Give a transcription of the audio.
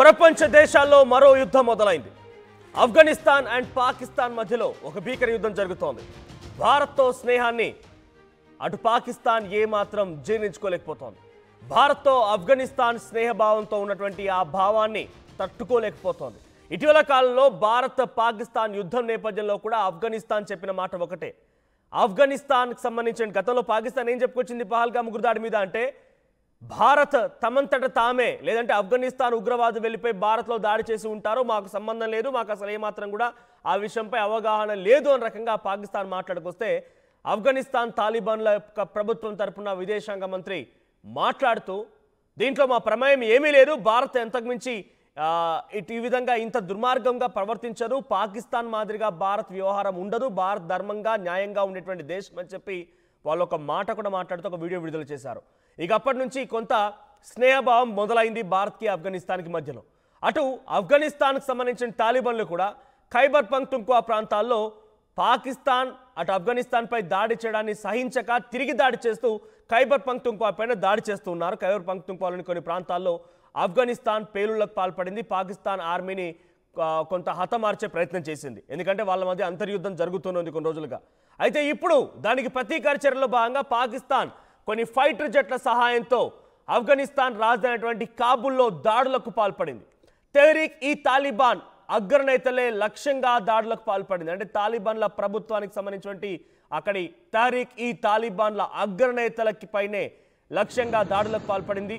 ప్రపంచ దేశాల్లో మరో యుద్ధం మొదలైంది. ఆఫ్ఘనిస్తాన్ అండ్ పాకిస్తాన్ మధ్యలో ఒక భీకర యుద్ధం జరుగుతోంది. భారత్తో స్నేహాన్ని అటు పాకిస్తాన్ ఏమాత్రం జీర్ణించుకోలేకపోతోంది. భారత్తో ఆఫ్ఘనిస్తాన్ స్నేహభావంతో ఉన్నటువంటి ఆ భావాన్ని తట్టుకోలేకపోతోంది. ఇటీవల కాలంలో భారత్ పాకిస్తాన్ యుద్ధం నేపథ్యంలో కూడా ఆఫ్ఘనిస్తాన్ చెప్పిన మాట ఒకటే. ఆఫ్ఘనిస్తాన్కి సంబంధించిన గతంలో పాకిస్తాన్ ఏం చెప్పుకొచ్చింది పహల్గామ్ ఉగ్రదాడి మీద అంటే, భారత్ తమంతట తామే లేదంటే ఆఫ్ఘనిస్తాన్ ఉగ్రవాదులు వెళ్ళిపోయి భారత్లో దాడి చేసి ఉంటారు, మాకు సంబంధం లేదు, మాకు అసలు ఏమాత్రం కూడా ఆ విషయంపై అవగాహన లేదు అని రకంగా పాకిస్తాన్ మాట్లాడుకొస్తే, ఆఫ్ఘనిస్తాన్ తాలిబాన్ల యొక్క ప్రభుత్వం తరపున విదేశాంగ మంత్రి మాట్లాడుతూ దీంట్లో మా ప్రమేయం ఏమీ లేదు, భారత్ ఎంతకుమించి ఈ విధంగా ఇంత దుర్మార్గంగా ప్రవర్తించదు, పాకిస్తాన్ మాదిరిగా భారత్ వ్యవహారం ఉండదు, భారత్ ధర్మంగా న్యాయంగా ఉండేటువంటి దేశం అని చెప్పి వాళ్ళు ఒక మాట కూడా మాట్లాడుతూ ఒక వీడియో విడుదల చేశారు. ఇక అప్పటి నుంచి కొంత స్నేహభావం మొదలైంది భారత్కి ఆఫ్ఘనిస్తాన్కి మధ్యలో. అటు ఆఫ్ఘనిస్తాన్కి సంబంధించిన తాలిబాన్లు కూడా ఖైబర్ పఖ్తుంఖ్వా ప్రాంతాల్లో పాకిస్తాన్ అటు ఆఫ్ఘనిస్తాన్పై దాడి చేయడాన్ని సహించక తిరిగి దాడి చేస్తూ ఖైబర్ పఖ్తుంఖ్వా పైన దాడి చేస్తూ ఉన్నారు. ఖైబర్ పఖ్తుంఖ్వాలోని కొన్ని ప్రాంతాల్లో ఆఫ్ఘనిస్తాన్ పేలుళ్లకు పాల్పడింది. పాకిస్తాన్ ఆర్మీని కొంత హతమార్చే ప్రయత్నం చేసింది, ఎందుకంటే వాళ్ళ మధ్య అంతర్యుద్ధం జరుగుతున్నది కొన్ని రోజులుగా. అయితే ఇప్పుడు దానికి ప్రతీకార చర్యలో భాగంగా పాకిస్తాన్ కొన్ని ఫైటర్ జెట్ల సహాయంతో ఆఫ్ఘనిస్తాన్ రాజధాని కాబూల్లో దాడులకు పాల్పడింది. తెహ్రీక్ ఈ తాలిబాన్ అగ్రనేతలే లక్ష్యంగా దాడులకు పాల్పడింది. అంటే తాలిబాన్ల ప్రభుత్వానికి సంబంధించినటువంటి అక్కడి తెహ్రీక్ ఈ తాలిబాన్ల అగ్రనేతలకి పైనే లక్ష్యంగా దాడులకు పాల్పడింది.